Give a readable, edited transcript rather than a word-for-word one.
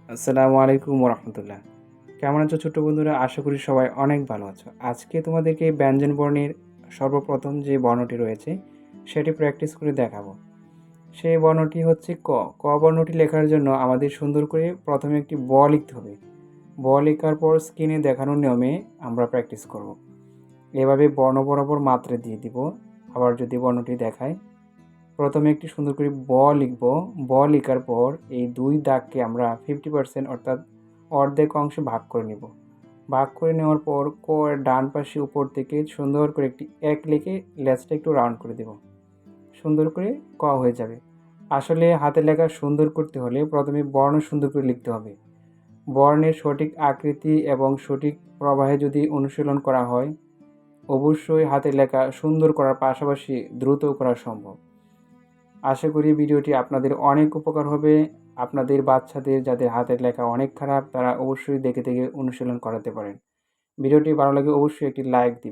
আসসালামু আলাইকুম রহমতুল্লাহ। কেমন আছো ছোট্ট বন্ধুরা? আশা করি সবাই অনেক ভালো আছো। আজকে তোমাদেরকে ব্যঞ্জন বর্ণের সর্বপ্রথম যে বর্ণটি রয়েছে সেটি প্র্যাকটিস করে দেখাবো। সেই বর্ণটি হচ্ছে ক। ক বর্ণটি লেখার জন্য আমাদের সুন্দর করে প্রথমে একটি ব লিখতে হবে। ব লেখার পর স্ক্রিনে দেখানোর নিয়মে আমরা প্র্যাকটিস করব। এভাবে বর্ণ বরাবর মাত্রা দিয়ে দিব। আবার যদি বর্ণটি দেখায়, প্রথমে একটি সুন্দর করে ব লিখব। ব লেখার পর এই দুই দাগকে আমরা 50% অর্থাৎ অর্ধেক অংশে ভাগ করে নেব। ভাগ করে নেওয়ার পর ক এর ডান পাশে উপর থেকে সুন্দর করে একটি এক লিখে লেজটা একটু রাউন্ড করে দেব। সুন্দর করে ক হয়ে যাবে। আসলে হাতের লেখা সুন্দর করতে হলে প্রথমে বর্ণ সুন্দর করে লিখতে হবে। বর্ণের সঠিক আকৃতি এবং সঠিক প্রবাহে যদি অনুশীলন করা হয়, অবশ্যই হাতের লেখা সুন্দর করার পাশাপাশি দ্রুত করা সম্ভব। আশা করি ভিডিওটি আপনাদের অনেক উপকার হবে। আপনাদের বাচ্চাদের যাদের হাতের লেখা অনেক খারাপ তারা অবশ্যই দেখে দেখে অনুশীলন করাতে পারেন। ভিডিওটি ভালো লাগে অবশ্যই একটি লাইক দিন।